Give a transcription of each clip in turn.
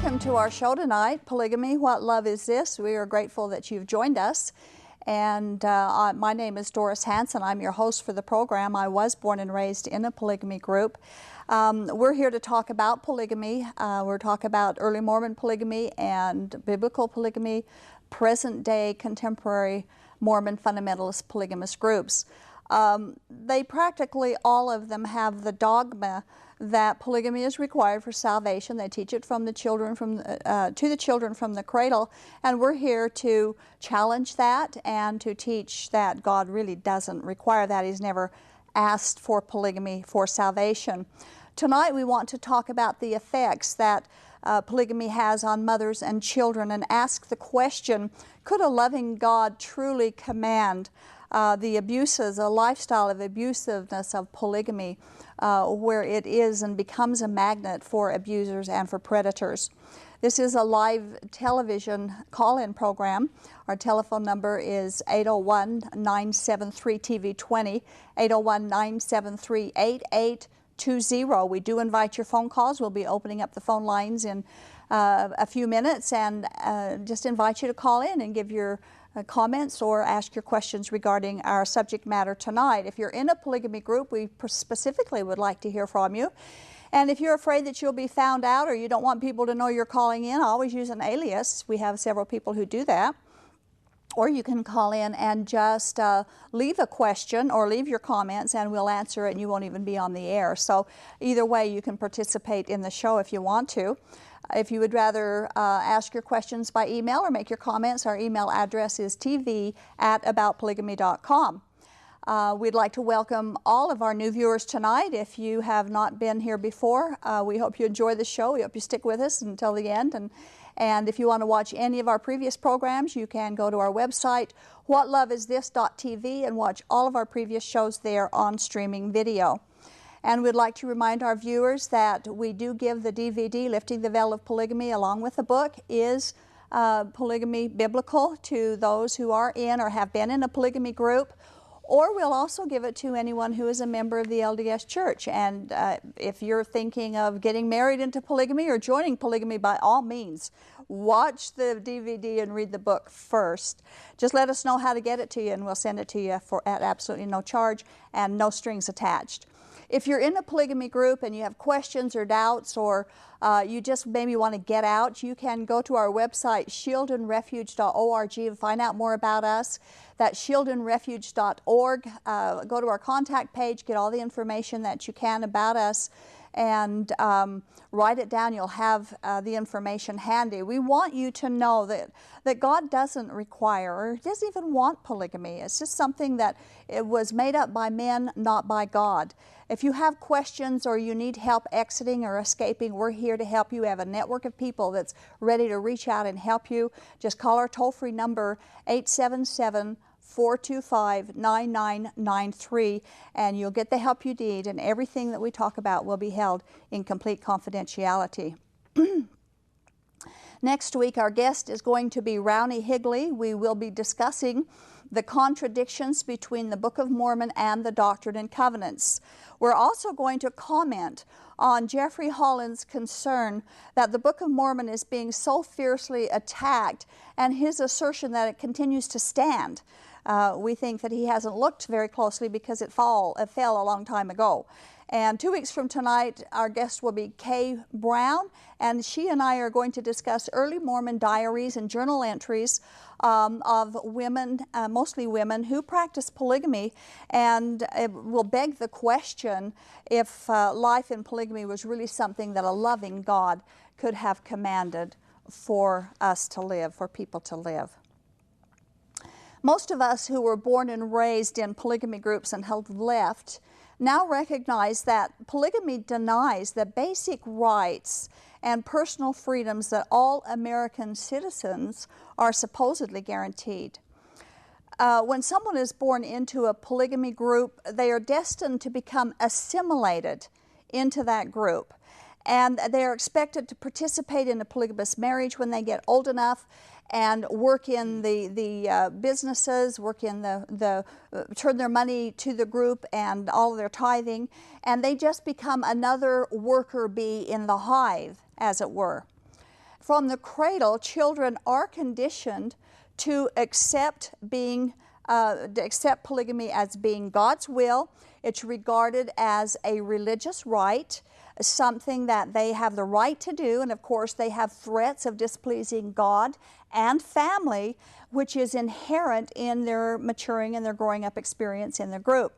Welcome to our show tonight, Polygamy, What Love Is This? We are grateful that you've joined us. And my name is Doris Hanson. I'm your host for the program. I was born and raised in a polygamy group. We're here to talk about polygamy. We're talking about early Mormon polygamy and biblical polygamy, present-day contemporary Mormon fundamentalist polygamist groups. They practically all of them have the dogma that polygamy is required for salvation. They teach it from the children to the children from the cradle, and we're here to challenge that and to teach that God really doesn't require that. He's never asked for polygamy for salvation. Tonight we want to talk about the effects that polygamy has on mothers and children and ask the question, could a loving God truly command the abuses, a lifestyle of abusiveness of polygamy, where it is and becomes a magnet for abusers and for predators? This is a live television call-in program. Our telephone number is 801-973-TV20, 801-973-8820. We do invite your phone calls. We'll be opening up the phone lines in a few minutes, and just invite you to call in and give your comments or ask your questions regarding our subject matter tonight. If you're in a polygamy group, we specifically would like to hear from you. And if you're afraid that you'll be found out or you don't want people to know you're calling in, always use an alias. We have several people who do that. Or you can call in and just leave a question or leave your comments and we'll answer it and you won't even be on the air. So either way, you can participate in the show if you want to. If you would rather ask your questions by email or make your comments, our email address is tv@aboutpolygamy.com. We'd like to welcome all of our new viewers tonight. If you have not been here before, we hope you enjoy the show. We hope you stick with us until the end. And if you want to watch any of our previous programs, you can go to our website, whatloveisthis.tv, and watch all of our previous shows there on streaming video. And we'd like to remind our viewers that we do give the DVD, Lifting the Veil of Polygamy, along with the book, Is Polygamy Biblical, to those who are in or have been in a polygamy group. Or we'll also give it to anyone who is a member of the LDS Church. And if you're thinking of getting married into polygamy or joining polygamy, by all means, watch the DVD and read the book first. Just let us know how to get it to you, and we'll send it to you at absolutely no charge and no strings attached. If you're in a polygamy group and you have questions or doubts, or you just maybe want to get out, you can go to our website, shieldandrefuge.org, and find out more about us. That's shieldandrefuge.org. Go to our contact page, get all the information that you can about us, and write it down. You'll have the information handy. We want you to know that God doesn't require or doesn't even want polygamy. It's just something that it was made up by men, not by God. If you have questions or you need help exiting or escaping, we're here to help you. We have a network of people that's ready to reach out and help you. Just call our toll-free number, 877-425-9993, and you'll get the help you need, and everything that we talk about will be held in complete confidentiality. Next week, our guest is going to be Rowney Higley. We will be discussing the contradictions between the Book of Mormon and the Doctrine and Covenants. We're also going to comment on Jeffrey Holland's concern that the Book of Mormon is being so fiercely attacked, and his assertion that it continues to stand. We think that he hasn't looked very closely because it fell a long time ago. And 2 weeks from tonight, our guest will be Kay Brown, and she and I are going to discuss early Mormon diaries and journal entries of women, mostly women, who practice polygamy, and it will beg the question if life in polygamy was really something that a loving God could have commanded for us to live, for people to live. Most of us who were born and raised in polygamy groups and have left now recognize that polygamy denies the basic rights and personal freedoms that all American citizens are supposedly guaranteed. When someone is born into a polygamy group, they are destined to become assimilated into that group. And they are expected to participate in a polygamous marriage when they get old enough and work in the businesses, work in turn their money to the group and all of their tithing, and they just become another worker bee in the hive, as it were. from the cradle, children are conditioned to accept polygamy as being God's will. It's regarded as a religious right, something that they have the right to do, and of course they have threats of displeasing God and family, which is inherent in their maturing and their growing up experience in the group.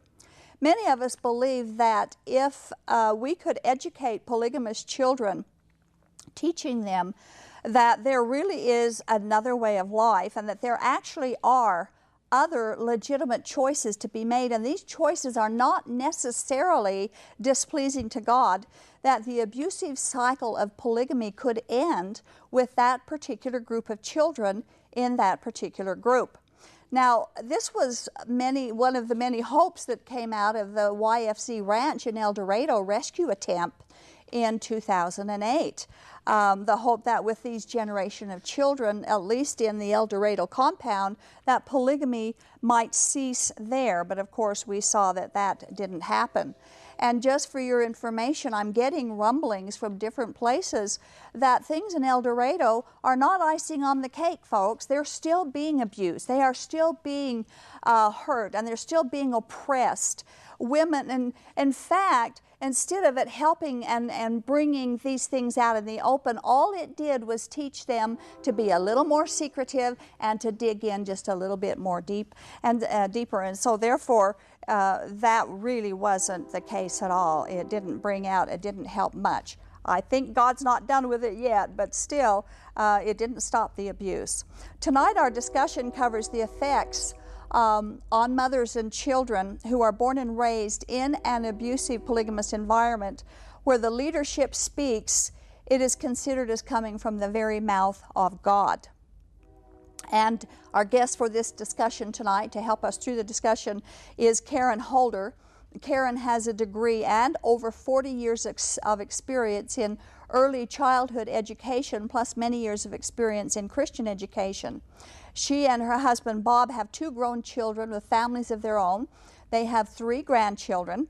Many of us believe that if we could educate polygamous children, teaching them that there really is another way of life and that there actually are other legitimate choices to be made, and these choices are not necessarily displeasing to God, that the abusive cycle of polygamy could end with that particular group of children in that particular group. Now, this was one of the many hopes that came out of the YFC Ranch in El Dorado rescue attempt in 2008. The hope that with these generation of children, at least in the El Dorado compound, that polygamy might cease there. But of course, we saw that that didn't happen. And just for your information, I'm getting rumblings from different places that things in El Dorado are not icing on the cake, folks. They're still being abused. They are still being hurt, and they're still being oppressed. Women, and in fact, instead of it helping and bringing these things out in the open, all it did was teach them to be a little more secretive and to dig in just a little bit more deeper. And so therefore, that really wasn't the case at all. It didn't help much. I think God's not done with it yet, but still, it didn't stop the abuse. Tonight, our discussion covers the effects on mothers and children who are born and raised in an abusive polygamous environment where the leadership speaks, it is considered as coming from the very mouth of God. And our guest for this discussion tonight, to help us through the discussion, is Karen Holder. Karen has a degree and over 40 years of experience in early childhood education, plus many years of experience in Christian education. She and her husband Bob have 2 grown children with families of their own. They have 3 grandchildren.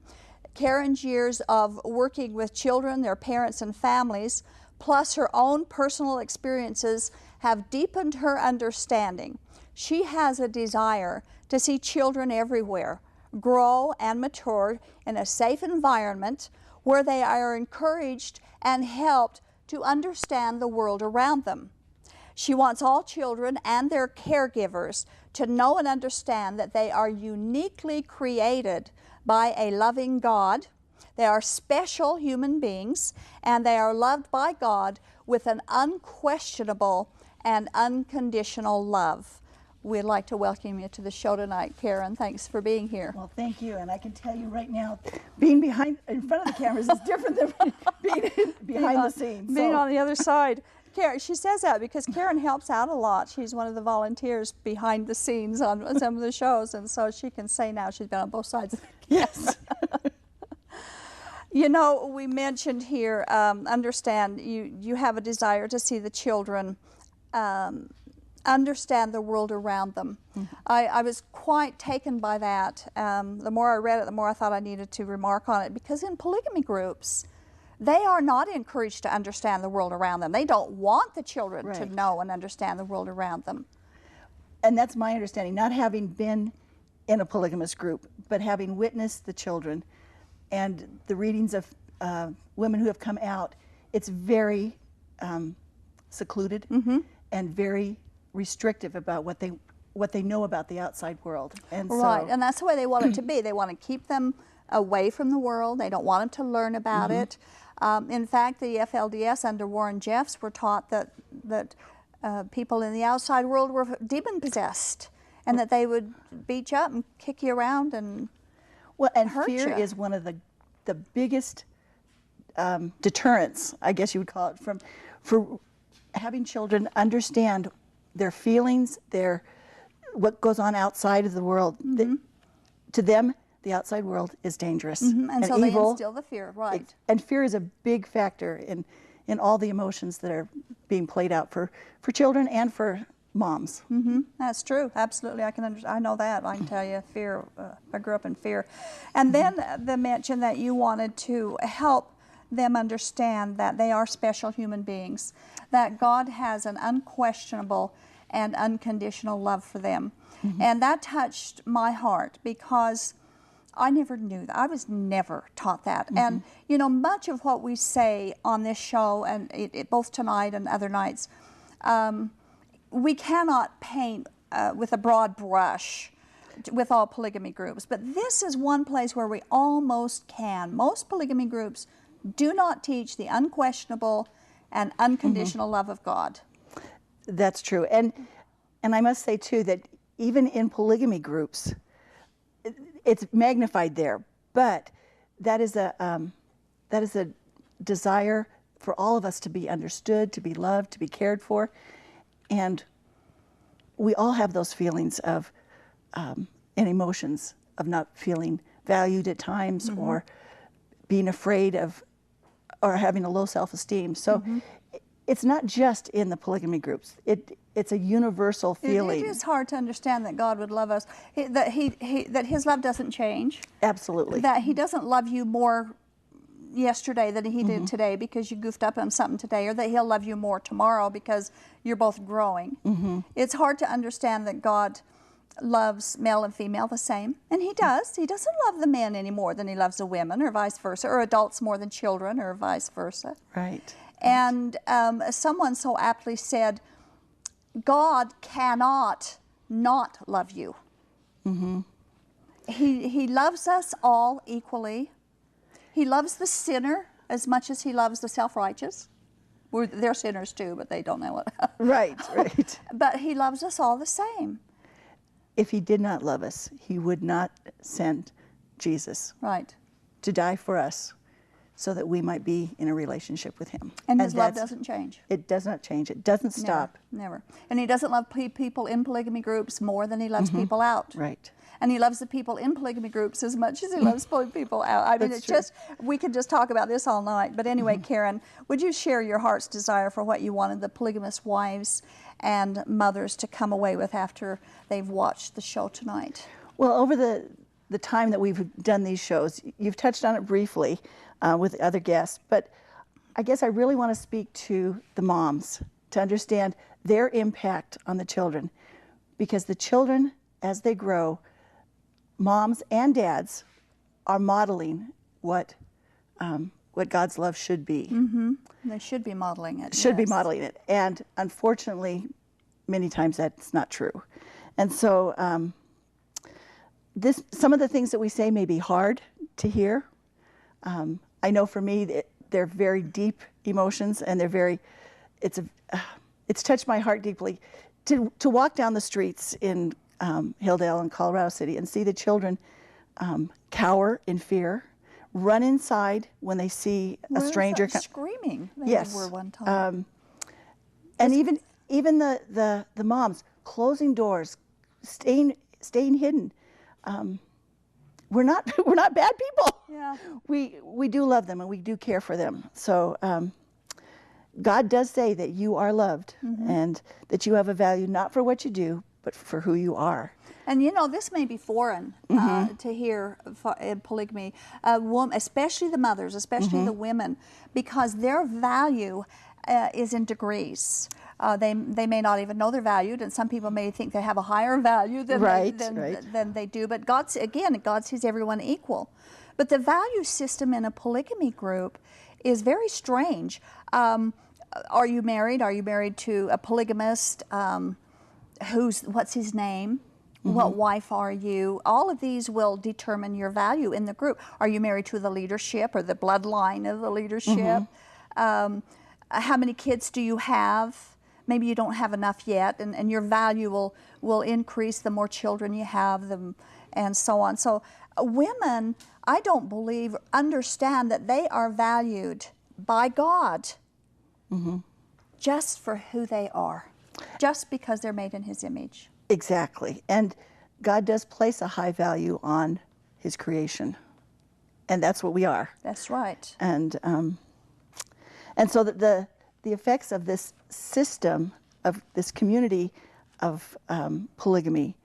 Karen's years of working with children, their parents and families, plus her own personal experiences have deepened her understanding. She has a desire to see children everywhere grow and mature in a safe environment where they are encouraged and helped to understand the world around them. She wants all children and their caregivers to know and understand that they are uniquely created by a loving God. They are special human beings, and they are loved by God with an unquestionable and unconditional love. We'd like to welcome you to the show tonight, Karen. Thanks for being here. Well, thank you, and I can tell you right now, being in front of the cameras is different than being behind the scenes. Being on the other side. Karen, she says that because Karen helps out a lot. She's one of the volunteers behind the scenes on some of the shows, and so she can say now she's been on both sides of the Yes. You know, we mentioned here, understand, you have a desire to see the children understand the world around them. Mm-hmm. I was quite taken by that. The more I read it, the more I thought I needed to remark on it, because in polygamy groups, they are not encouraged to understand the world around them. They don't want the children to know and understand the world around them. And that's my understanding, not having been in a polygamous group, but having witnessed the children and the readings of women who have come out. It's very secluded and very restrictive about what they know about the outside world. And right, so, and that's the way they want it to be. They want to keep them away from the world. They don't want them to learn about it. In fact, the FLDS under Warren Jeffs were taught that people in the outside world were demon possessed, and that they would beat you up and kick you around and hurt fear you. is one of the biggest deterrents, I guess you would call it, for having children understand their feelings, what goes on outside of the world. To them, the outside world is dangerous and so evil. They instill the fear, right? And fear is a big factor in all the emotions that are being played out for children and for moms. That's true. Absolutely, I know that. I can tell you, fear. I grew up in fear, and then the mention that you wanted to help them understand that they are special human beings, that God has an unquestionable and unconditional love for them. And that touched my heart because I never knew that. I was never taught that. And, you know, much of what we say on this show, and both tonight and other nights, we cannot paint with a broad brush with all polygamy groups. But this is one place where we almost can. Most polygamy groups do not teach the unquestionable and unconditional love of God. That's true. And I must say, too, that even in polygamy groups, it's magnified there, but that is a desire for all of us to be understood, to be loved, to be cared for, and we all have those feelings of and emotions of not feeling valued at times, or being afraid of, or having a low self-esteem. So it's not just in the polygamy groups. It's a universal feeling. It is hard to understand that God would love us, that His love doesn't change. Absolutely. That He doesn't love you more yesterday than He did today because you goofed up on something today, or that He'll love you more tomorrow because you're both growing. It's hard to understand that God loves male and female the same, and He does. He doesn't love the men any more than He loves the women, or vice versa, or adults more than children, or vice versa. Right. And someone so aptly said, God cannot not love you. He loves us all equally. He loves the sinner as much as He loves the self-righteous. They're sinners too, but they don't know it. Right, right. But He loves us all the same. If He did not love us, He would not send Jesus to die for us, so that we might be in a relationship with Him. And His love doesn't change. It does not change. It doesn't stop. Never. And He doesn't love people in polygamy groups more than He loves people out. Right. And He loves the people in polygamy groups as much as He loves people out. I mean, That's it's true. just, we could just talk about this all night. But anyway, Karen, would you share your heart's desire for what you wanted the polygamous wives and mothers to come away with after they've watched the show tonight? Well, over the time that we've done these shows, you've touched on it briefly with other guests, but I guess I really want to speak to the moms to understand their impact on the children, because the children, as they grow, moms and dads are modeling what God's love should be. They should be modeling it. Should be modeling it, and unfortunately, many times that's not true. And so, some of the things that we say may be hard to hear. I know for me, they're very deep emotions, and it's touched my heart deeply to walk down the streets in Hilldale and Colorado City and see the children cower in fear, run inside when they see a stranger screaming. Yes. Were one time. And even the moms closing doors, staying hidden. We're not bad people. Yeah. We do love them, and we do care for them. So God does say that you are loved, and that you have a value not for what you do, but for who you are. And you know, this may be foreign to hear in polygamy, especially the mothers, especially the women, because their value is in degrees. They may not even know they're valued, and some people may think they have a higher value than they do. But God sees everyone equal. But the value system in a polygamy group is very strange. Are you married? Are you married to a polygamist? What's his name? What wife are you? All of these will determine your value in the group. Are you married to the leadership or the bloodline of the leadership? How many kids do you have? Maybe you don't have enough yet, and your value will increase the more children you have, and so on. So women, I don't believe, understand that they are valued by God just for who they are, just because they're made in His image. Exactly. And God does place a high value on His creation, and that's what we are. That's right. And so that the effects of this system, of this community of polygamy,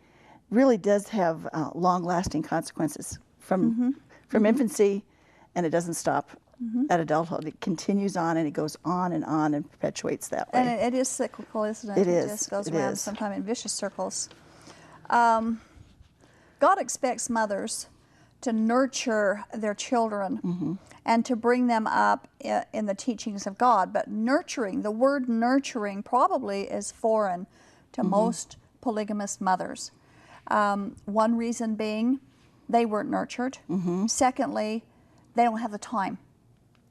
really does have long-lasting consequences from infancy, and it doesn't stop at adulthood. It continues on, and it goes on and perpetuates that way. And it is cyclical, isn't it? It is. It just goes It around is. sometimes in vicious circles. God expects mothers to nurture their children and to bring them up in the teachings of God. But nurturing, the word nurturing probably is foreign to most polygamist mothers. One reason being they weren't nurtured. Secondly, they don't have the time.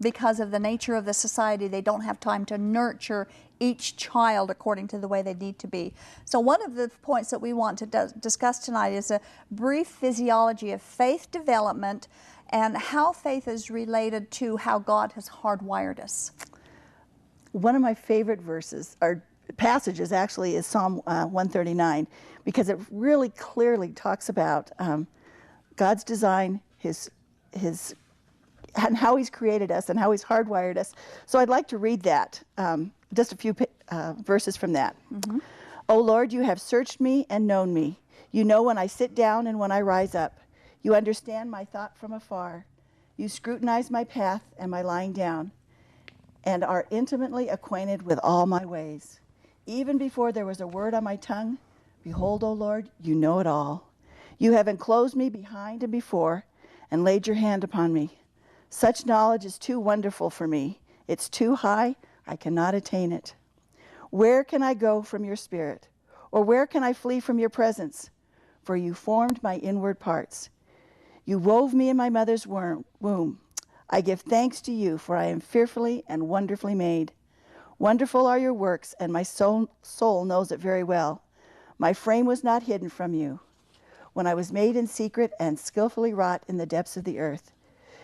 Because of the nature of the society, they don't have time to nurture each child according to the way they need to be. So one of the points that we want to discuss tonight is a brief physiology of faith development and how faith is related to how God has hardwired us. One of my favorite verses, or passages actually, is Psalm 139, because it really clearly talks about God's design, his and how he's created us and how he's hardwired us. So I'd like to read that, just a few verses from that. O Lord, you have searched me and known me. You know when I sit down and when I rise up. You understand my thought from afar. You scrutinize my path and my lying down, and are intimately acquainted with all my ways. Even before there was a word on my tongue, behold, O Lord, you know it all. You have enclosed me behind and before, and laid your hand upon me. Such knowledge is too wonderful for me. It's too high, I cannot attain it. Where can I go from your spirit? Or where can I flee from your presence? For you formed my inward parts. You wove me in my mother's womb. I give thanks to you, for I am fearfully and wonderfully made. Wonderful are your works, and my soul knows it very well. My frame was not hidden from you, when I was made in secret and skillfully wrought in the depths of the earth.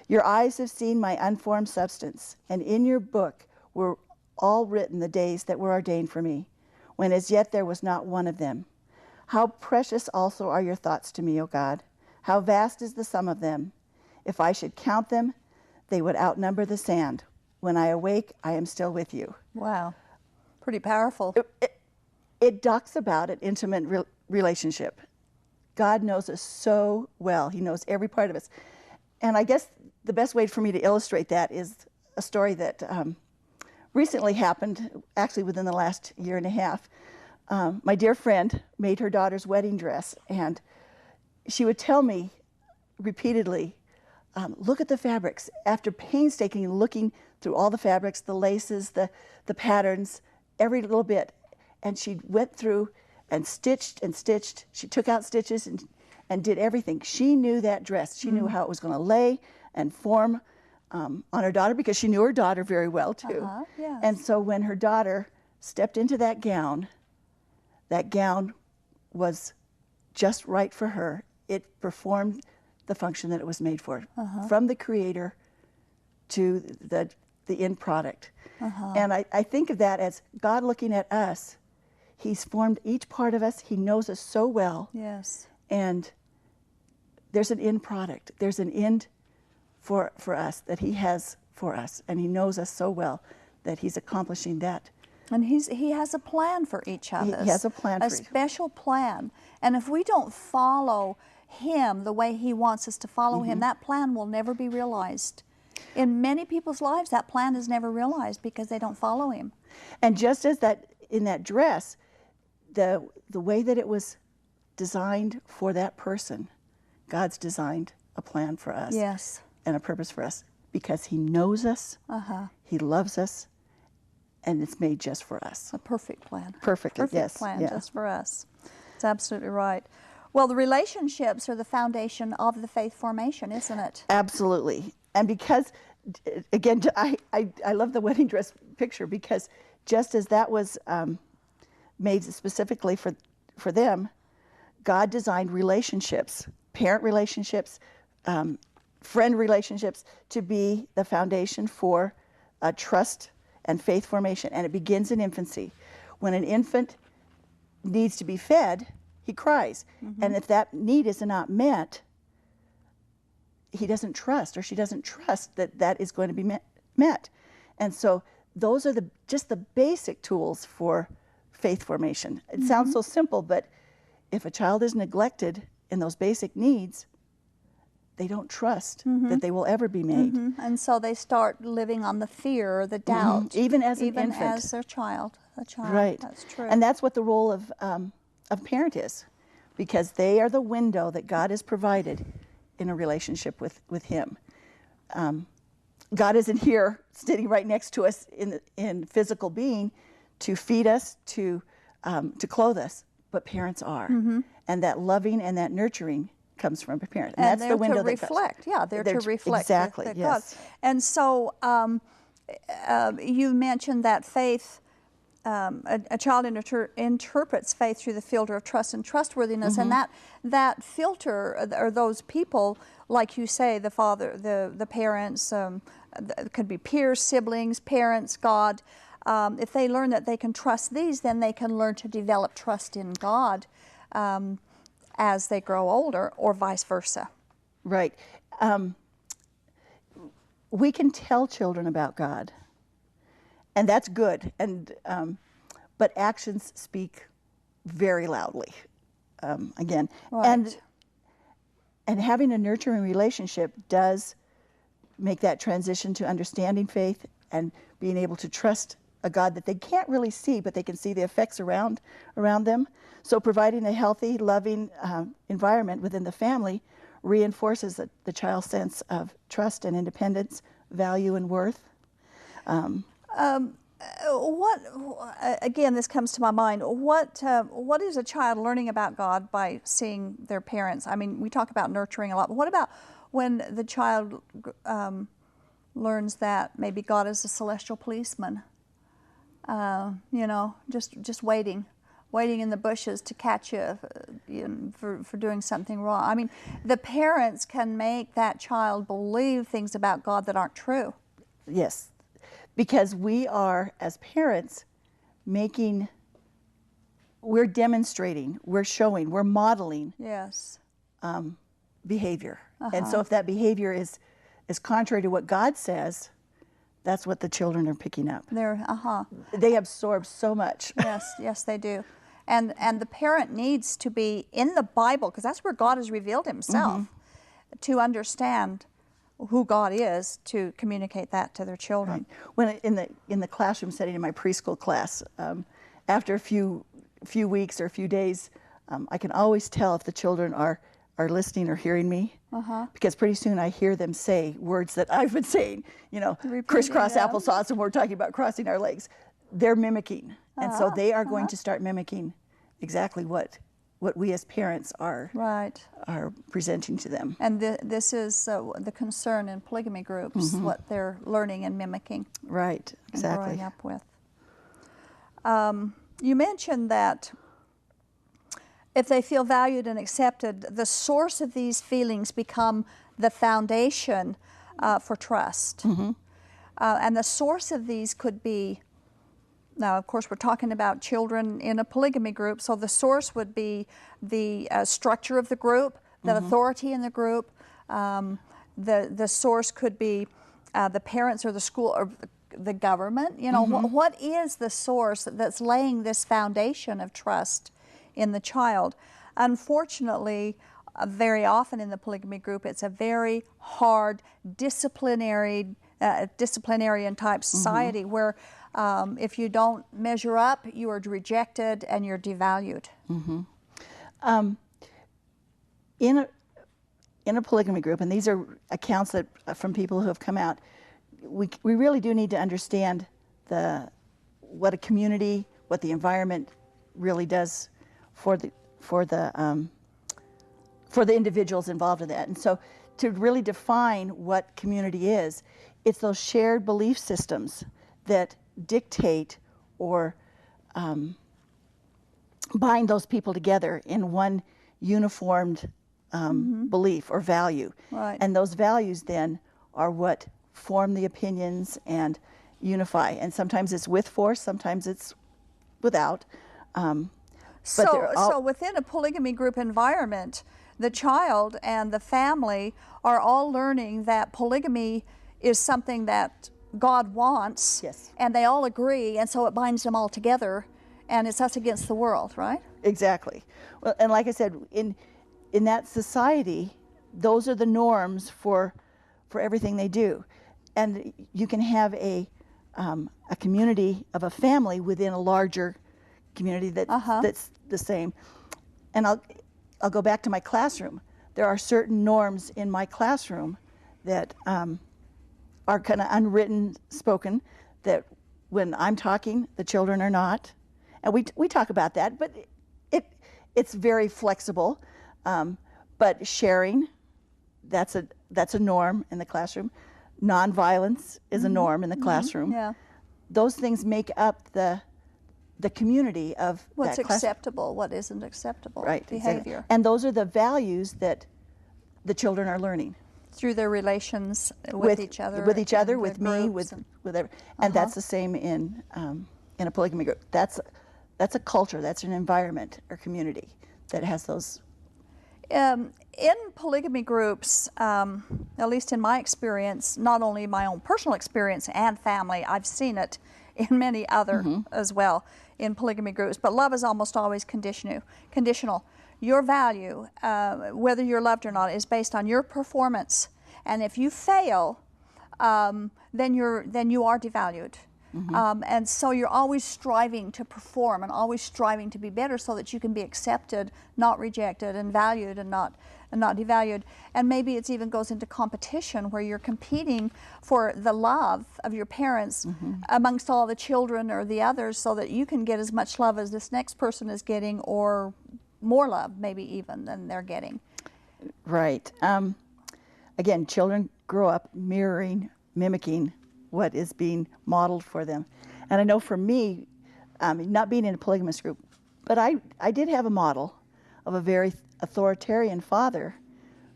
Your eyes have seen my unformed substance, and in your book were all written the days that were ordained for me, when as yet there was not one of them. How precious also are your thoughts to me, O God! How vast is the sum of them! If I should count them, they would outnumber the sand. When I awake, I am still with you. Wow, pretty powerful. It talks about an intimate relationship. God knows us so well. He knows every part of us. And I guess the best way for me to illustrate that is a story that recently happened, actually within the last year and a half. My dear friend made her daughter's wedding dress, and she would tell me repeatedly, look at the fabrics. After painstakingly looking through all the fabrics, the laces, the patterns, every little bit, and she went through and stitched and stitched. She took out stitches and did everything. She knew that dress. She knew how it was going to lay and form on her daughter, because she knew her daughter very well too. Yes. And so when her daughter stepped into that gown was just right for her. It performed the function that it was made for, from the creator to the end product. And I think of that as God looking at us. He's formed each part of us. He knows us so well. Yes. And there's an end product. There's an end for us that he has for us. And he knows us so well that he's accomplishing that. And he has a plan for each of us. He has a plan for each. A special plan. And if we don't follow him the way he wants us to follow him, that plan will never be realized. In many people's lives, that plan is never realized because they don't follow him. And just as that in that dress, the way that it was designed for that person, God's designed a plan for us. Yes. And a purpose for us, because he knows us, he loves us, and it's made just for us. A perfect plan. Perfectly, yes. Perfect plan just for us. It's absolutely right. Well, the relationships are the foundation of the faith formation, isn't it? Absolutely. And because, again, I love the wedding dress picture, because just as that was made specifically for them, God designed relationships, parent relationships, friend relationships, to be the foundation for trust and faith formation. And it begins in infancy. When an infant needs to be fed, he cries. And if that need is not met, he doesn't trust, or she doesn't trust that that is going to be met. And so those are just the basic tools for faith formation. It sounds so simple, but if a child is neglected in those basic needs, they don't trust that they will ever be made. And so they start living on the fear or the doubt. Even as an even infant. as their child. A child. Right. That's true. And that's what the role of parent is, because they are the window that God has provided in a relationship with Him. God isn't here sitting right next to us in physical being to feed us, to clothe us, but parents are. And that loving and that nurturing comes from a parent. And that's the window to reflect. They're to reflect. Exactly, that yes. God. And so you mentioned that faith, a child interprets faith through the filter of trust and trustworthiness, and that filter, or those people, like you say, the father, the parents, it could be peers, siblings, parents, God. If they learn that they can trust these, then they can learn to develop trust in God as they grow older, or vice versa. Right. We can tell children about God, and that's good. And but actions speak very loudly. Again, Right. and having a nurturing relationship does make that transition to understanding faith and being able to trust a God that they can't really see, but they can see the effects around them. So providing a healthy, loving environment within the family reinforces the child's sense of trust and independence, value and worth. Again, this comes to my mind. What is a child learning about God by seeing their parents? I mean, we talk about nurturing a lot, but what about when the child learns that maybe God is a celestial policeman? Just waiting in the bushes to catch you, for doing something wrong. I mean, the parents can make that child believe things about God that aren't true. Yes, because we are, as parents, we're demonstrating, we're showing, we're modeling Yes. behavior. And so if that behavior is contrary to what God says, that's what the children are picking up. They absorb so much. Yes, they do. And the parent needs to be in the Bible, because that's where God has revealed Himself, to understand who God is, to communicate that to their children. Right. When in the classroom setting in my preschool class, after a few weeks or a few days, I can always tell if the children are listening or hearing me, because pretty soon I hear them say words that I've been saying, crisscross applesauce, and we're talking about crossing our legs. They're mimicking, and so they are going to start mimicking exactly what we as parents are presenting to them. And this is the concern in polygamy groups, what they're learning and mimicking. Right, exactly. And growing up with. You mentioned that if they feel valued and accepted, the source of these feelings become the foundation for trust. And the source of these could be, now of course we're talking about children in a polygamy group, so the source would be the structure of the group, the authority in the group. The source could be the parents or the school or the government. What is the source that's laying this foundation of trust in the child? Unfortunately, very often in the polygamy group, it's a very hard disciplinarian type society where if you don't measure up, you are rejected and you're devalued. In a polygamy group, and these are accounts that from people who have come out, we really do need to understand what a community, what the environment really does for the individuals involved in that. And so to really define what community is, it's those shared belief systems that dictate or bind those people together in one uniformed belief or value. Right. And those values then are what form the opinions and unify. And sometimes it's with force, sometimes it's without. So within a polygamy group environment, the child and the family are all learning that polygamy is something that God wants, Yes. and they all agree, and so it binds them all together, and it's us against the world, right? Exactly. Well, and like I said, in that society, those are the norms for everything they do. And you can have a community of a family within a larger community that's the same. And I'll go back to my classroom. There are certain norms in my classroom that are kind of unwritten, spoken, that when I'm talking, the children are not. And we talk about that, but it's very flexible. But sharing, that's a norm in the classroom. Nonviolence is a norm in the classroom. Yeah. Those things make up the community of What's that class. acceptable, what isn't acceptable Right, behavior. exactly. And those are the values that the children are learning. Through their relations with each other. With each other, and with their me, groups with every, and that's the same in a polygamy group. That's a culture, that's an environment or community that has those. In polygamy groups, at least in my experience, not only my own personal experience and family, I've seen it in many other as well in polygamy groups, but love is almost always conditional. Your value, whether you're loved or not, is based on your performance, and if you fail, then you are devalued. And so you're always striving to perform and always striving to be better so that you can be accepted, not rejected, and valued and not devalued. And maybe it even goes into competition where you're competing for the love of your parents amongst all the children or the others so that you can get as much love as this next person is getting or more love maybe even than they're getting. Right. Again, children grow up mirroring, mimicking what is being modeled for them. And I know for me, not being in a polygamous group, but I did have a model of a very authoritarian father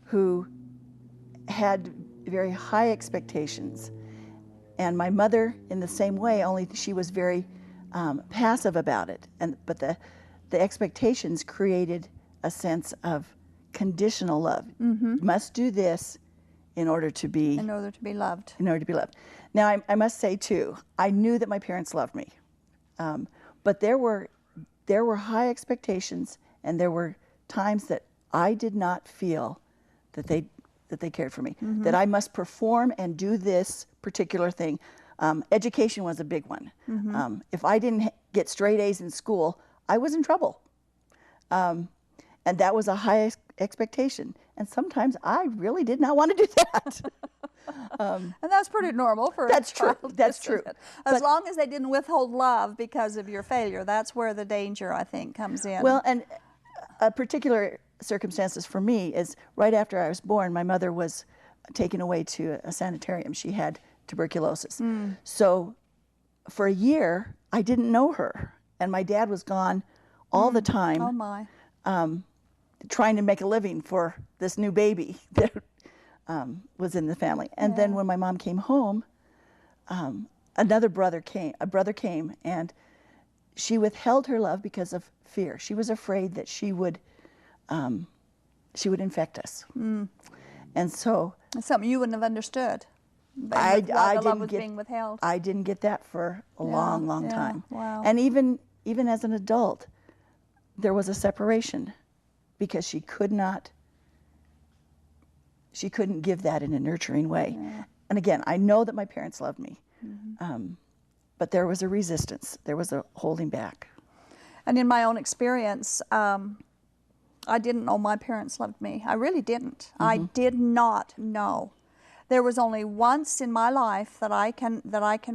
who had very high expectations. And my mother in the same way, only she was very passive about it. But the expectations created a sense of conditional love. You must do this in order to be loved. In order to be loved. Now, I must say too, I knew that my parents loved me, but there were high expectations, and there were times that I did not feel that they cared for me. That I must perform and do this particular thing. Education was a big one. If I didn't get straight A's in school, I was in trouble, and that was a high expectation. And sometimes I really did not want to do that. And that's pretty normal for that's a child. True. That's true. As long as they didn't withhold love because of your failure, that's where the danger, I think, comes in. Well, and a particular circumstances for me is right after I was born, my mother was taken away to a sanitarium. She had tuberculosis. So for a year, I didn't know her. And my dad was gone all the time. Oh, my. Trying to make a living for this new baby that was in the family. And then when my mom came home, a brother came, and she withheld her love because of fear. She was afraid that she would infect us. And so it's something you wouldn't have understood. I love was being withheld. I didn't get that for a long time. Wow. And even as an adult, there was a separation because she couldn't give that in a nurturing way. Yeah. And again, I know that my parents loved me, but there was a resistance. There was a holding back. And in my own experience, I didn't know my parents loved me. I really didn't. I did not know. There was only once in my life that I can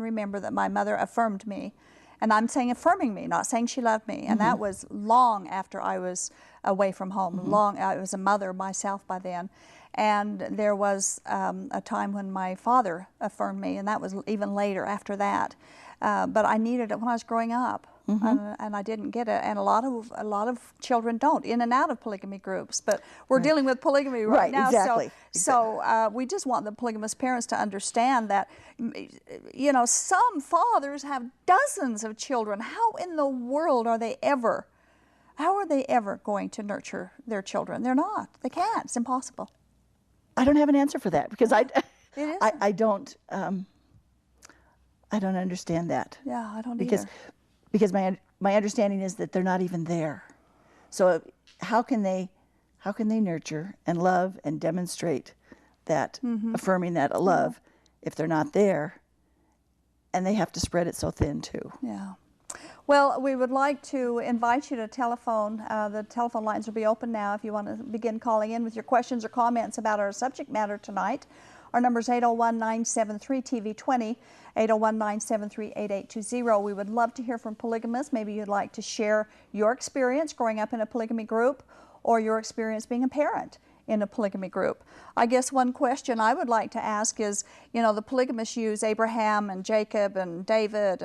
remember that my mother affirmed me. And I'm saying affirming me, not saying she loved me. And that was long after I was away from home. I was a mother myself by then. And there was a time when my father affirmed me, and that was even later after that. But I needed it when I was growing up, and I didn't get it. And a lot of children don't, in and out of polygamy groups. But we're dealing with polygamy right now, exactly. So we just want the polygamous parents to understand that, you know, some fathers have dozens of children. How in the world are they ever going to nurture their children? They're not. They can't. It's impossible. I don't have an answer for that because I don't understand that. Yeah, I don't either. Because my understanding is that they're not even there. So how can they how can they nurture and love and demonstrate that, affirming that love, if they're not there? And they have to spread it so thin too. Yeah. Well, we would like to invite you to telephone. The telephone lines will be open now if you want to begin calling in with your questions or comments about our subject matter tonight. Our number is 801-973-TV20, 801-973-8820. We would love to hear from polygamists. Maybe you'd like to share your experience growing up in a polygamy group or your experience being a parent in a polygamy group. I guess one question I would like to ask is, you know, the polygamists use Abraham and Jacob and David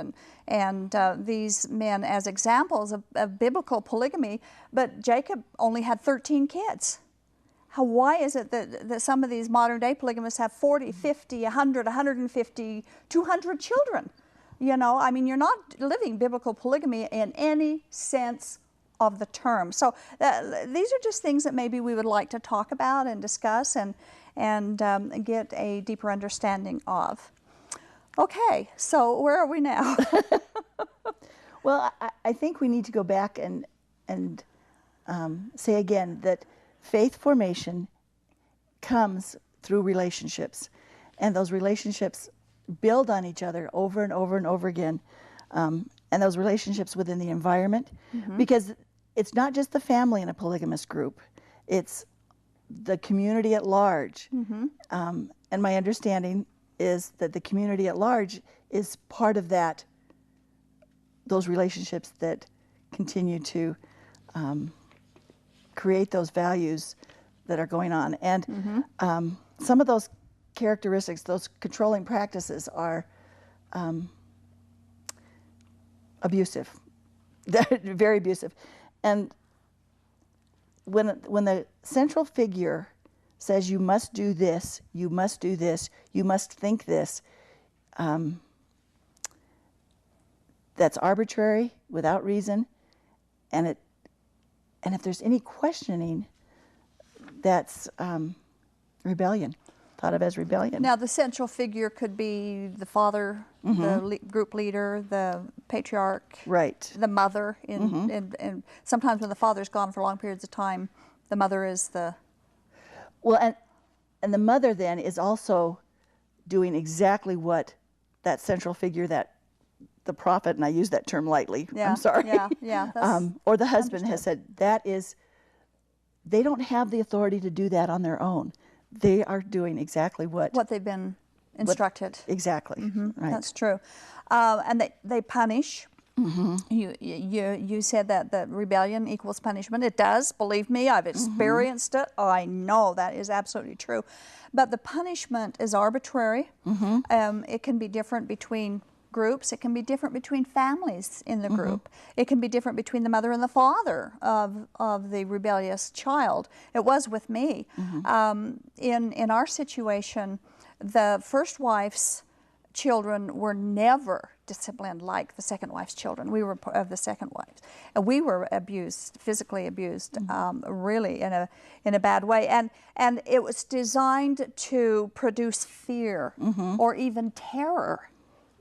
and these men as examples of biblical polygamy, but Jacob only had 13 kids. Why is it that some of these modern day polygamists have 40, 50, 100, 150, 200 children? You know, I mean, you're not living biblical polygamy in any sense of the term. So these are just things that maybe we would like to talk about and discuss and get a deeper understanding of. Okay, so where are we now? Well, I think we need to go back and say again that faith formation comes through relationships, and those relationships build on each other over and over and over again, and those relationships within the environment, because it's not just the family in a polygamous group, it's the community at large. And my understanding is that the community at large is part of those relationships that continue to create those values that are going on. And some of those characteristics, those controlling practices are abusive. They're very abusive. And when the central figure says you must do this, you must do this, you must think this, that's arbitrary, without reason, and if there's any questioning, that's rebellion, thought of as rebellion. Now, the central figure could be the father, the group leader, the patriarch, right, the mother. And sometimes when the father's gone for long periods of time, the mother is the... Well, and the mother then is also doing exactly what that central figure, that the prophet, and I use that term lightly, I'm sorry, or the husband has said, they don't have the authority to do that on their own. They are doing exactly what they've been instructed. Exactly, right. That's true. And they punish. You said that rebellion equals punishment. It does, believe me, I've experienced it. I know that is absolutely true. But the punishment is arbitrary. It can be different between groups. It can be different between families in the group. It can be different between the mother and the father of the rebellious child. It was with me. In our situation, the first wife's children were never disciplined like the second wife's children. We were of the second wife, and we were abused, physically abused, really in a bad way. And it was designed to produce fear or even terror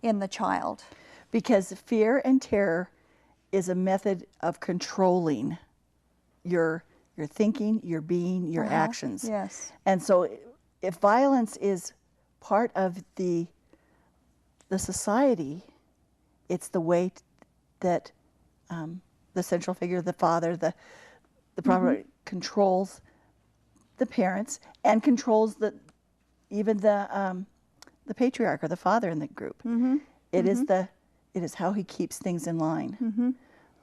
in the child. Because fear and terror is a method of controlling your thinking, your being, your actions. Yes. And so if violence is part of the society, it's the way that the central figure, the father, the prophet, controls the parents and controls even the patriarch or the father in the group. It is how he keeps things in line.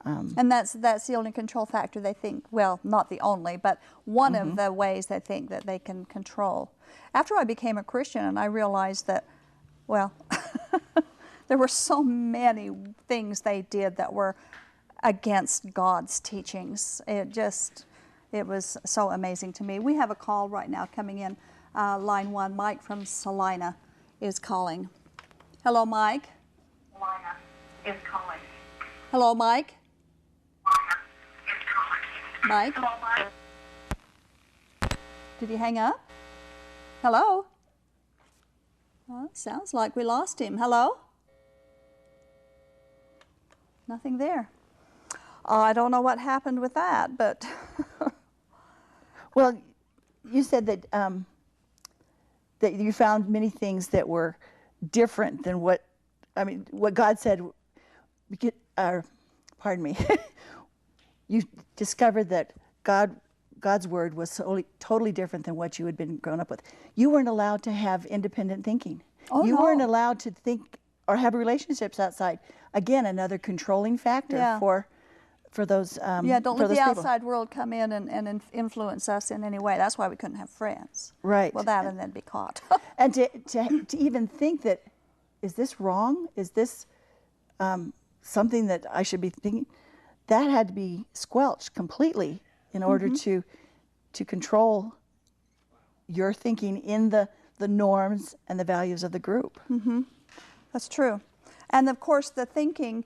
And that's the only control factor they think, well, not the only, but one of the ways they think that they can control. After I became a Christian and I realized that, well, there were so many things they did that were against God's teachings. It was so amazing to me. We have a call right now coming in, line 1. Mike from Salina is calling. Hello, Mike. Salina is calling. Hello, Mike. Salina is calling. Mike? Hello, Mike. Did he hang up? Hello? Well, it sounds like we lost him. Hello? Nothing there. I don't know what happened with that, but... Well, you said that that you found many things that were different than what God said. Pardon me. You discovered that God's word was totally different than what you had been grown up with. You weren't allowed to have independent thinking. Oh, you no. weren't allowed to think or have relationships outside. Again, another controlling factor Yeah. for those. Yeah, don't for let the those people. outside world come in and influence us in any way. That's why we couldn't have friends. Right. Well, that and then be caught. And to even think that, is this wrong? Is this something that I should be thinking? That had to be squelched completely in order to control your thinking in the norms and the values of the group. That's true. And of course, the thinking,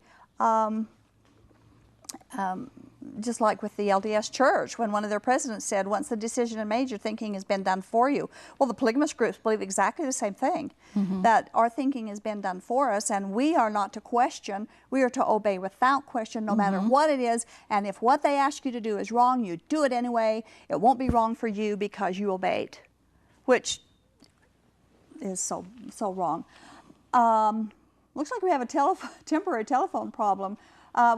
just like with the LDS Church, when one of their presidents said, once the decision is made, your thinking has been done for you. Well, the polygamous groups believe exactly the same thing, that our thinking has been done for us, and we are not to question. We are to obey without question, no matter what it is. And if what they ask you to do is wrong, you do it anyway. It won't be wrong for you because you obeyed, which is so wrong. Looks like we have a temporary telephone problem.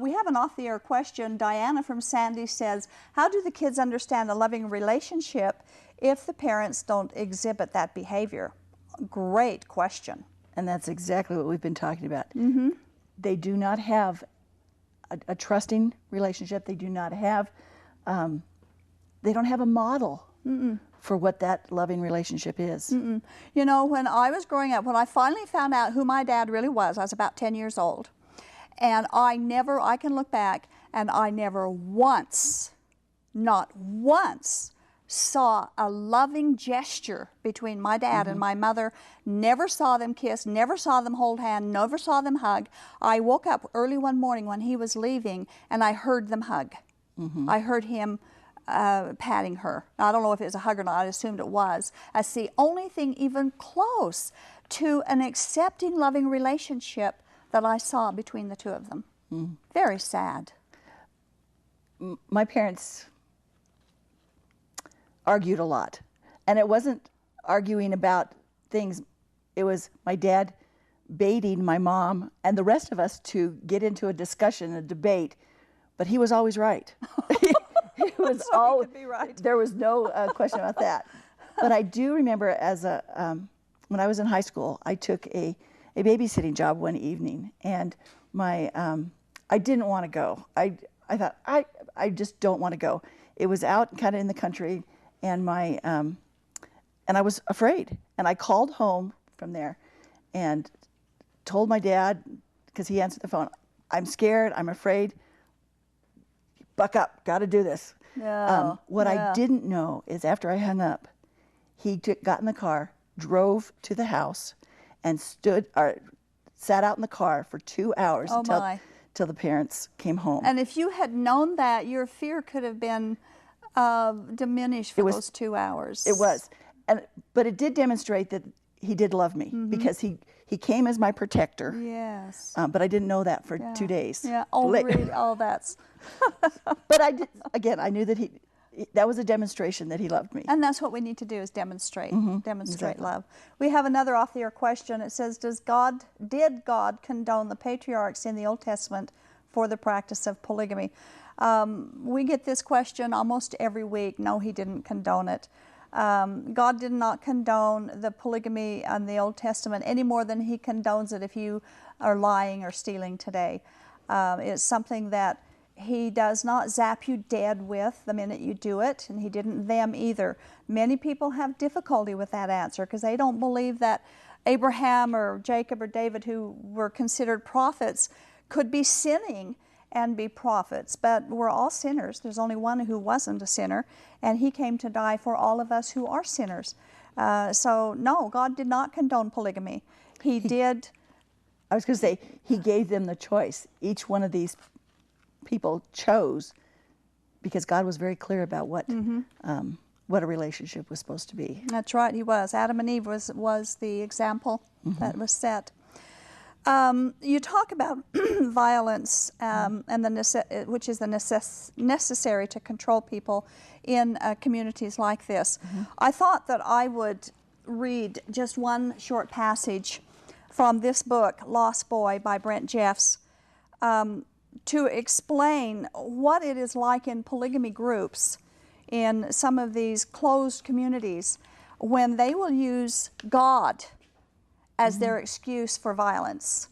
We have an off-the-air question. Diana from Sandy says, how do the kids understand a loving relationship if the parents don't exhibit that behavior? Great question. And that's exactly what we've been talking about. They do not have a trusting relationship. They do not have, they don't have a model for what that loving relationship is. You know, when I was growing up, when I finally found out who my dad really was, I was about 10 years old. And I can look back, and I never once, not once, saw a loving gesture between my dad and my mother. Never saw them kiss, never saw them hold hands, never saw them hug. I woke up early one morning when he was leaving, and I heard them hug. I heard him patting her. Now, I don't know if it was a hug or not. I assumed it was. That's the only thing even close to an accepting, loving relationship that I saw between the two of them. Very sad. My parents argued a lot. And it wasn't arguing about things. It was my dad baiting my mom and the rest of us to get into a discussion, a debate. But he was always right. He was So he could be right. There was no question about that. But I do remember when I was in high school, I took a babysitting job one evening, and I didn't want to go. I thought I just don't want to go. It was out kind of in the country, and and I was afraid. And I called home from there, and told my dad, because he answered the phone, I'm scared. I'm afraid. Buck up. Got to do this. What I didn't know is after I hung up, he got in the car, drove to the house, and sat out in the car for 2 hours until the parents came home. And if you had known that, your fear could have been diminished for those 2 hours. It was. But it did demonstrate that he did love me, because he came as my protector. Yes. But I didn't know that for 2 days. Yeah. Oh, really? Oh, that's... But I knew that that was a demonstration that he loved me. And that's what we need to do, is demonstrate love. We have another off-the-air question. It says, did God condone the patriarchs in the Old Testament for the practice of polygamy? We get this question almost every week. No, he didn't condone it. God did not condone the polygamy in the Old Testament any more than he condones it if you are lying or stealing today. It's something that he does not zap you dead with the minute you do it, and he didn't them either. Many people have difficulty with that answer because they don't believe that Abraham or Jacob or David, who were considered prophets, could be sinning and be prophets. But we're all sinners. There's only one who wasn't a sinner, and he came to die for all of us who are sinners. So no, God did not condone polygamy. He did. I was going to say, he gave them the choice. Each one of these people chose, because God was very clear about what a relationship was supposed to be. That's right, he was. Adam and Eve was the example that was set. You talk about violence, and which is the necessary to control people in communities like this. I thought that I would read just one short passage from this book, Lost Boy by Brent Jeffs, to explain what it is like in polygamy groups in some of these closed communities when they will use God as their excuse for violence.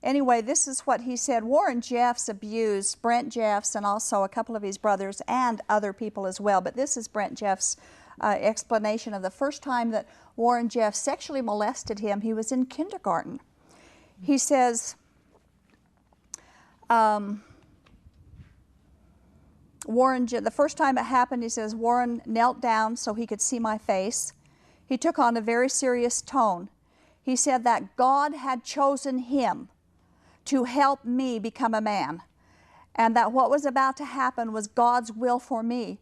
Anyway, this is what he said. Warren Jeffs abused Brent Jeffs and also a couple of his brothers and other people as well. But this is Brent Jeffs' explanation of the first time that Warren Jeffs sexually molested him. He was in kindergarten. He says, the first time it happened, he says, Warren knelt down so he could see my face. He took on a very serious tone. He said that God had chosen him to help me become a man, and that what was about to happen was God's will for me.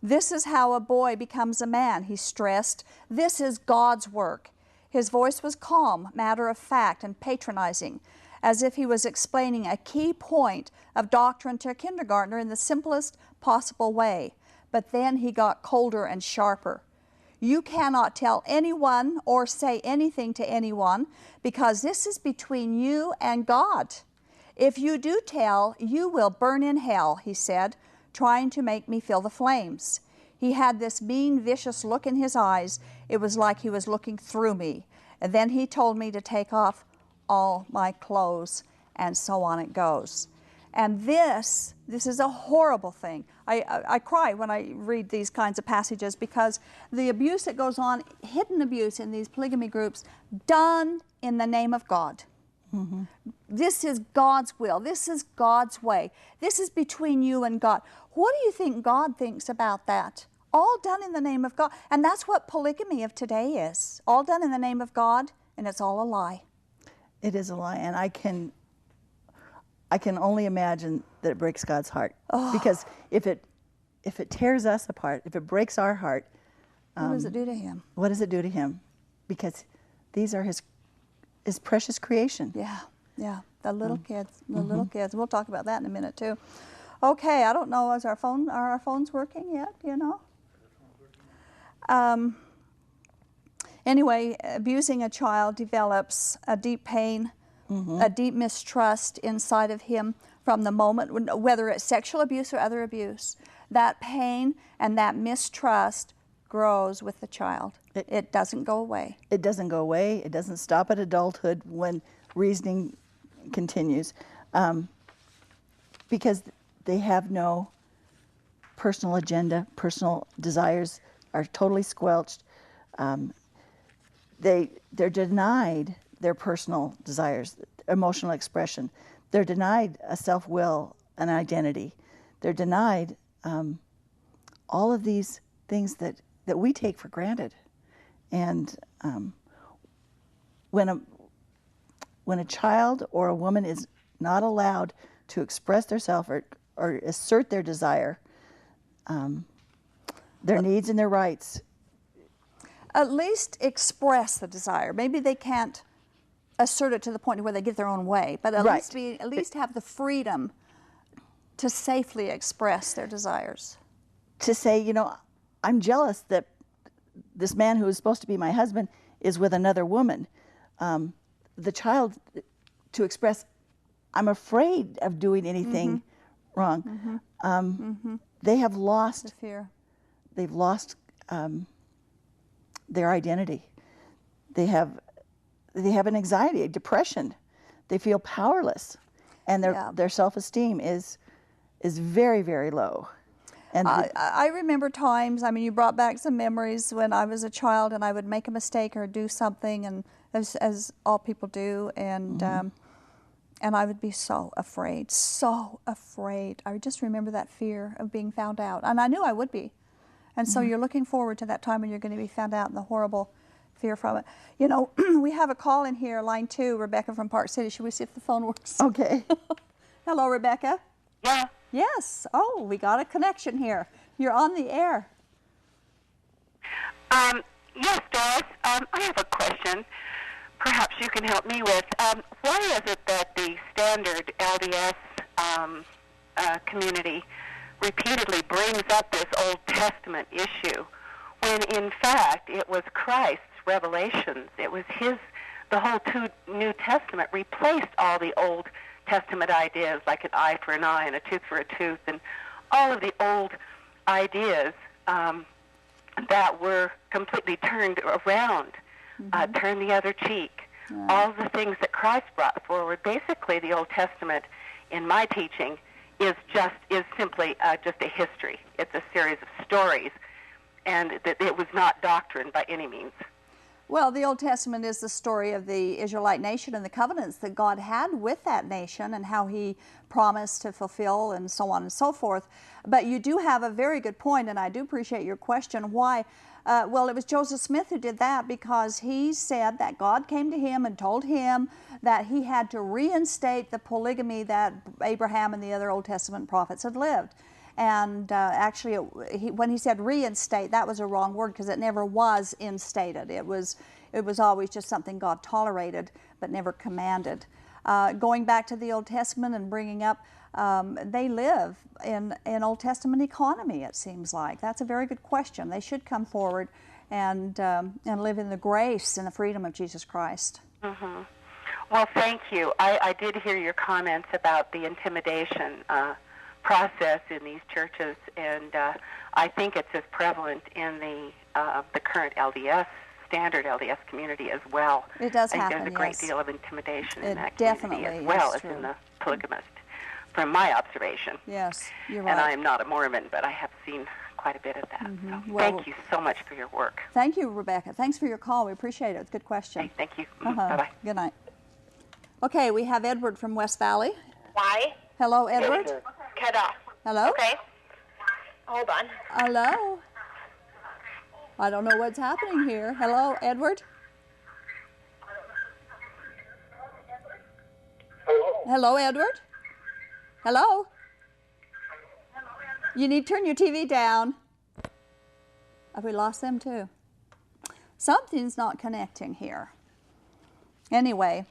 This is how a boy becomes a man, he stressed. This is God's work. His voice was calm, matter of fact, and patronizing, as if he was explaining a key point of doctrine to a kindergartner in the simplest possible way. But then he got colder and sharper. You cannot tell anyone or say anything to anyone because this is between you and God. If you do tell, you will burn in hell, he said, trying to make me feel the flames. He had this mean, vicious look in his eyes. It was like he was looking through me. And then he told me to take off all my clothes, and so on it goes. And this is a horrible thing. I cry when I read these kinds of passages because the abuse that goes on, hidden abuse in these polygamy groups, done in the name of God. This is God's will. This is God's way. This is between you and God. What do you think God thinks about that? All done in the name of God. And that's what polygamy of today is. All done in the name of God, and it's all a lie. It is a lie, and I can only imagine that it breaks God's heart. Because if it tears us apart, if it breaks our heart, what does it do to him? What does it do to him? Because these are his precious creation. Yeah, the little kids, little kids. We'll talk about that in a minute too. Okay, I don't know, are our phones working yet, you know? Anyway, abusing a child develops a deep pain, a deep mistrust inside of him from the moment, whether it's sexual abuse or other abuse. That pain and that mistrust grows with the child. It doesn't go away. It doesn't go away. It doesn't stop at adulthood when reasoning continues. Because they have no personal agenda, personal desires are totally squelched. They're denied their personal desires, emotional expression. They're denied a self-will, an identity. They're denied all of these things that we take for granted. And when a child or a woman is not allowed to express themselves or assert their desire, their needs and their rights, at least express the desire. Maybe they can't assert it to the point where they get their own way, but at least have the freedom to safely express their desires. To say, you know, I'm jealous that this man who is supposed to be my husband is with another woman. The child to express, I'm afraid of doing anything wrong. They have lost the fear. They've lost their identity. They have an anxiety, a depression. They feel powerless, and their self-esteem is very, very low. And I remember times, I mean, you brought back some memories when I was a child and I would make a mistake or do something, and as all people do, and I would be so afraid. I would just remember that fear of being found out, and I knew I would be. And so you're looking forward to that time when you're going to be found out and the horrible fear from it. You know, we have a call in here, line 2, Rebecca from Park City. Should we see if the phone works? Okay. Hello, Rebecca. Yeah. Yes. Oh, we got a connection here. You're on the air. Yes, Doris. I have a question, perhaps you can help me with. Why is it that the standard LDS community repeatedly brings up this Old Testament issue when, in fact, it was Christ's revelations? It was the whole New Testament replaced all the Old Testament ideas, like an eye for an eye and a tooth for a tooth, and all of the old ideas that were completely turned around, turn the other cheek. Yeah. All the things that Christ brought forward. Basically, the Old Testament, in my teaching, is simply just a history. It's a series of stories, and that it was not doctrine by any means. Well, the Old Testament is the story of the Israelite nation and the covenants that God had with that nation and how He promised to fulfill and so on and so forth. But you do have a very good point, and I do appreciate your question. Why? Well, it was Joseph Smith who did that because he said that God came to him and told him that he had to reinstate the polygamy that Abraham and the other Old Testament prophets had lived. And actually, when he said reinstate, that was a wrong word because it never was instated. It was always just something God tolerated but never commanded. Going back to the Old Testament and bringing up, they live in an Old Testament economy, it seems like. That's a very good question. They should come forward and live in the grace and the freedom of Jesus Christ. Mm-hmm. Well, thank you. I did hear your comments about the intimidation process in these churches, and I think it's as prevalent in the current LDS, standard LDS community as well. It does happen, happen, there's a great deal of intimidation in that definitely community as well as true. in the polygamist, from my observation. Yes, you're right. And I am not a Mormon, but I have seen quite a bit of that. Mm-hmm. So Well, thank you so much for your work. Thank you, Rebecca. Thanks for your call. We appreciate it. It's a good question. Okay, thank you. Bye-bye. Good night. Okay, we have Edward from West Valley. Why? Hello, Edward. Cut off. Hello? Okay. Hold on. Hello? I don't know what's happening here. Hello, Edward? Hello, Edward? Hello? You need to turn your TV down. Have we lost them too? Something's not connecting here. Anyway,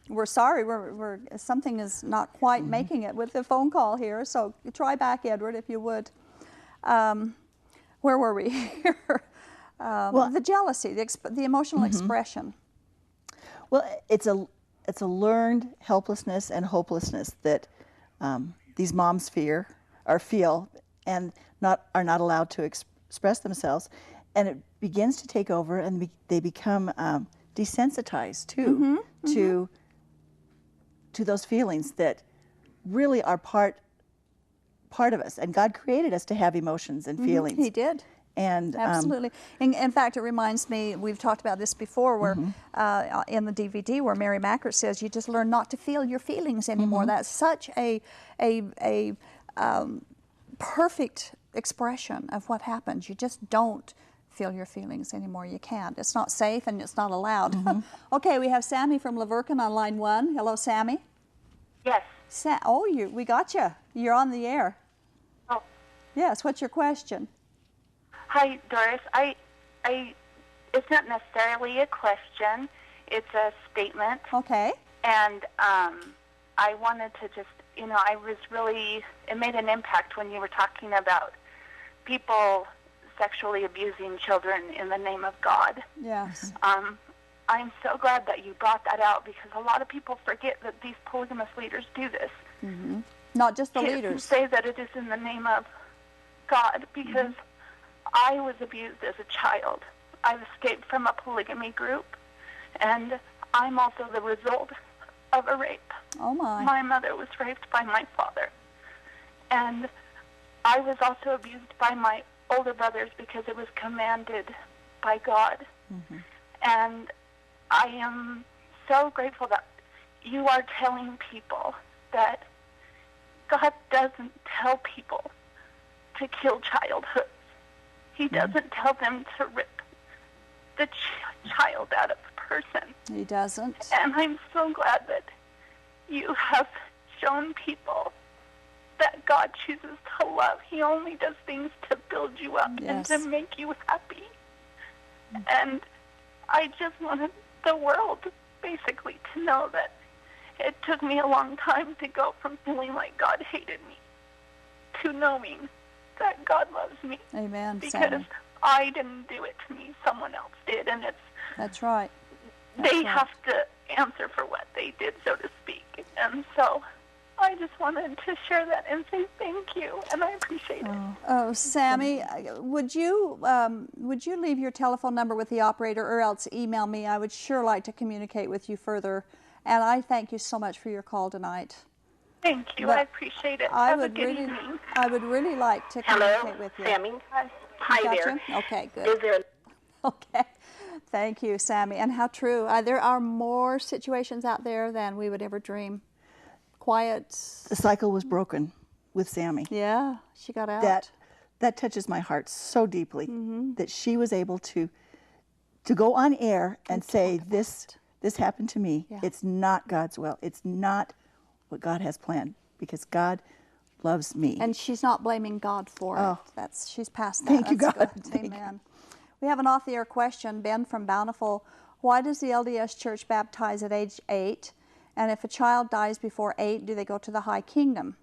we're sorry. Something is not quite making it with the phone call here. So try back, Edward, if you would. Where were we here? Well, the jealousy, the emotional expression. Well, it's a learned helplessness and hopelessness that these moms feel, and are not allowed to express themselves, and it begins to take over, and they become desensitized too to those feelings that really are part of us. And God created us to have emotions and feelings. He did. And absolutely. In fact, it reminds me, we've talked about this before, where in the DVD where Mary Mackert says you just learn not to feel your feelings anymore. That's such a perfect expression of what happens. You just don't feel your feelings anymore. You can't. It's not safe and it's not allowed. Okay, we have Sammy from Laverkin on line 1. Hello, Sammy. Yes. We got you. You're on the air. Oh. Yes. What's your question? Hi, Doris. It's not necessarily a question. It's a statement. Okay. And I wanted to just, it made an impact when you were talking about people sexually abusing children in the name of God. Yes. I'm so glad that you brought that out, because a lot of people forget that these polygamous leaders do this. Not just the To leaders. say that it is in the name of God, because I was abused as a child. I've escaped from a polygamy group, and I'm also the result of a rape. Oh, my. My mother was raped by my father. And I was also abused by my older brothers because it was commanded by God. And I am so grateful that you are telling people that God doesn't tell people to kill childhoods. He doesn't tell them to rip the child out of the person. He doesn't. And I'm so glad that you have shown people that God chooses to love. He only does things to build you up and to make you happy. And I just wanted the world basically to know that it took me a long time to go from feeling like God hated me to knowing that God loves me. Amen. Because Sammy. I didn't do it to me, someone else did, and That's right. That's they right. have to answer for what they did, so to speak. And so I just wanted to share that and say thank you, and I appreciate it. Oh, Sammy, would you leave your telephone number with the operator, or else email me? I would sure like to communicate with you further. And I thank you so much for your call tonight. Thank you. But I appreciate it. I Have a would good really, evening. I would really like to communicate with you. Sammy. Hi. Hi Got there. you? Okay, good. Is there Okay, thank you, Sammy. And how true. There are more situations out there than we would ever dream. Quiet. The cycle was broken with Sammy. Yeah, she got out. That touches my heart so deeply that she was able to go on air and say this happened to me. Yeah. It's not God's will. It's not what God has planned, because God loves me. And she's not blaming God for Oh. it. She's past that. Thank you, That's God. good. Thank you. Amen. We have an off-the-air question. Ben from Bountiful. Why does the LDS Church baptize at age 8? And if a child dies before 8, do they go to the high kingdom?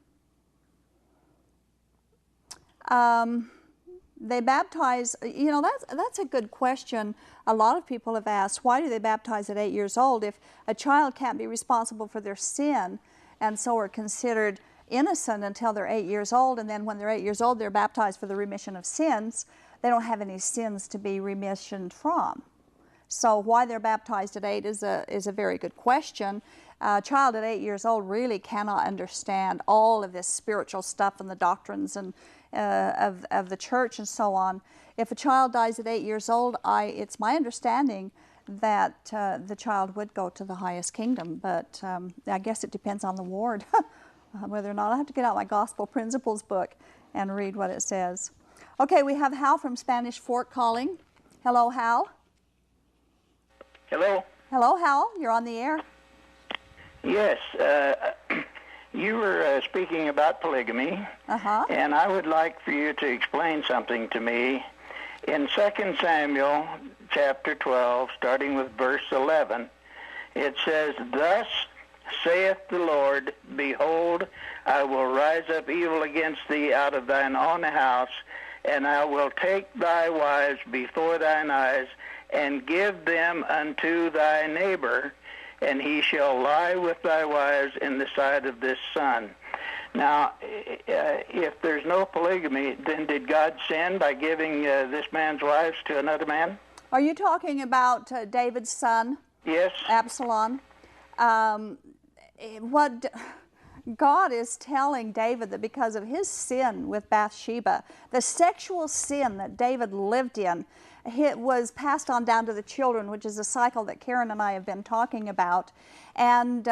They baptize, you know, that's a good question. A lot of people have asked, why do they baptize at 8 years old? If a child can't be responsible for their sin, and so are considered innocent until they're 8 years old, and then when they're 8 years old, they're baptized for the remission of sins, they don't have any sins to be remissioned from. So why they're baptized at 8 is a very good question. A child at 8 years old really cannot understand all of this spiritual stuff and the doctrines and of the church and so on. If a child dies at 8 years old, it's my understanding that the child would go to the highest kingdom, but I guess it depends on the ward, whether or not. I have to get out my Gospel Principles book and read what it says. Okay, we have Hal from Spanish Fork calling. Hello, Hal. Hello. Hello, Hal. You're on the air. Yes, you were speaking about polygamy, and I would like for you to explain something to me. In 2 Samuel chapter 12, starting with verse 11, it says, "Thus saith the Lord, Behold, I will rise up evil against thee out of thine own house, and I will take thy wives before thine eyes, and give them unto thy neighbor, and he shall lie with thy wives in the sight of this sun." Now, if there's no polygamy, then did God sin by giving this man's wives to another man? Are you talking about David's son, Yes. Absalom? What God is telling David that because of his sin with Bathsheba, the sexual sin that David lived in, it was passed on down to the children, which is a cycle that Karen and I have been talking about. And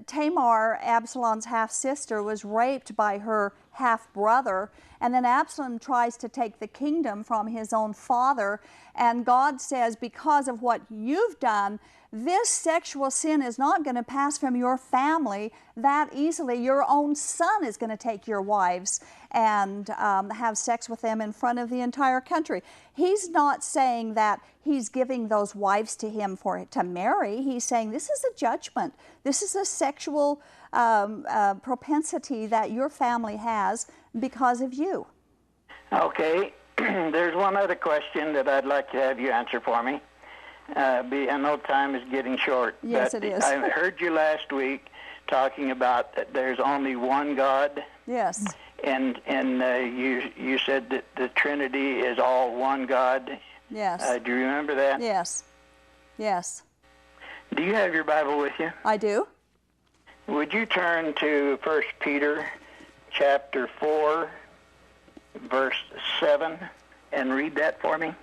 Tamar, Absalom's half-sister, was raped by her half-brother, and then Absalom tries to take the kingdom from his own father, and God says, because of what you've done, this sexual sin is not going to pass from your family that easily. Your own son is going to take your wives and have sex with them in front of the entire country. He's not saying that he's giving those wives to him to marry. He's saying this is a judgment. This is a sexual propensity that your family has because of you. Okay. There's one other question that I'd like to have you answer for me. I know time is getting short. Yes, but it is. I heard you last week talking about that there's only one God. Yes. And you said that the Trinity is all one God. Yes. Do you remember that? Yes. Yes. Do you have your Bible with you? I do. Would you turn to 1 Peter chapter 4, verse 7, and read that for me?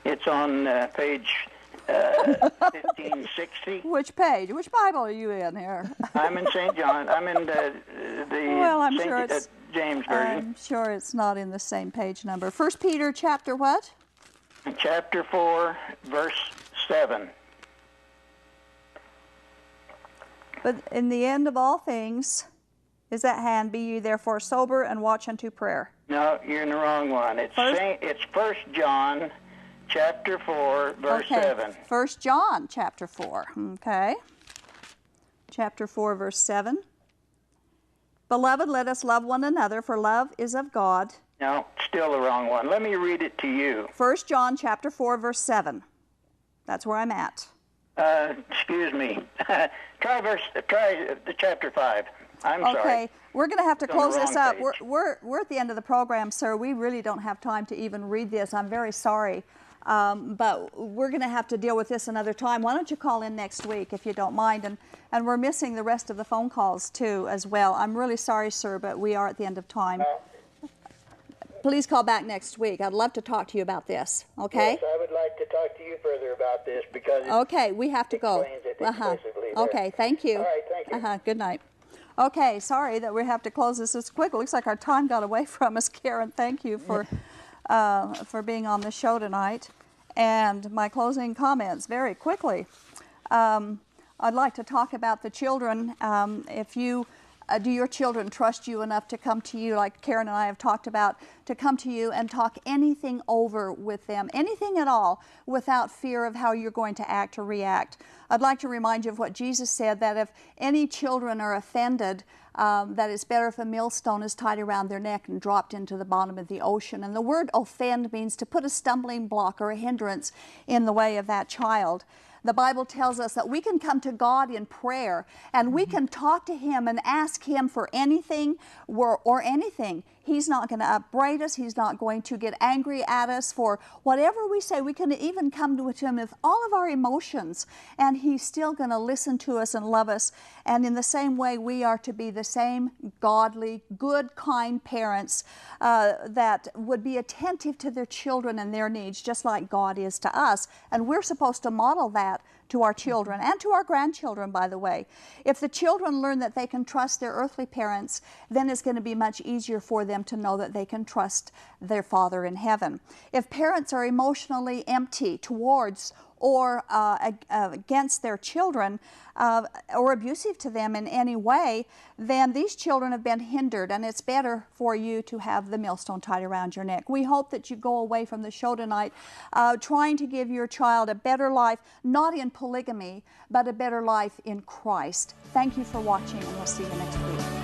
It's on page 1560. Which page? Which Bible are you in here? I'm in St. John. I'm in the Well, I'm sure St. it's James version. I'm sure it's not in the same page number. 1 Peter chapter what? Chapter 4, verse 7. But in the end of all things is at hand. Be ye therefore sober and watch unto prayer. No, you're in the wrong one. It's it's 1 John chapter 4, verse 7. 1 John chapter 4. Okay. Chapter 4, verse 7. Beloved, let us love one another, for love is of God. No, still the wrong one. Let me read it to you. 1 John chapter 4, verse 7. That's where I'm at. Excuse me. Try the chapter 5. I'm sorry. Okay, we're going to have to close this up. page. We're at the end of the program, sir. We really don't have time to even read this. I'm very sorry. But we're going to have to deal with this another time. Why don't you call in next week if you don't mind? And we're missing the rest of the phone calls too as well. I'm really sorry, sir, but we are at the end of time. Please call back next week. I'd love to talk to you about this, okay? Yes, I would like to talk to you further about this because Okay, we have to go. explains it explicitly there. Okay, thank you. All right, thank you. Good night. Okay, sorry that we have to close this quick. It looks like our time got away from us, Karen. Thank you for being on the show tonight. And my closing comments very quickly. I'd like to talk about the children. If you do your children trust you enough to come to you, like Karen and I have talked about, to come to you and talk anything over with them, anything at all, without fear of how you're going to act or react? I'd like to remind you of what Jesus said, that if any children are offended, that it's better if a millstone is tied around their neck and dropped into the bottom of the ocean. And the word offend means to put a stumbling block or a hindrance in the way of that child. The Bible tells us that we can come to God in prayer and we can talk to Him and ask Him for anything or anything. He's not going to upbraid us. He's not going to get angry at us for whatever we say. We can even come to Him with all of our emotions, and He's still going to listen to us and love us. And in the same way, we are to be the same godly, good, kind parents that would be attentive to their children and their needs, just like God is to us. And we're supposed to model that to our children and to our grandchildren, by the way. If the children learn that they can trust their earthly parents, then it's going to be much easier for them to know that they can trust their Father in heaven. If parents are emotionally empty towards or against their children or abusive to them in any way, then these children have been hindered, and it's better for you to have the millstone tied around your neck. We hope that you go away from the show tonight trying to give your child a better life, not in polygamy, but a better life in Christ. Thank you for watching, and we'll see you next week.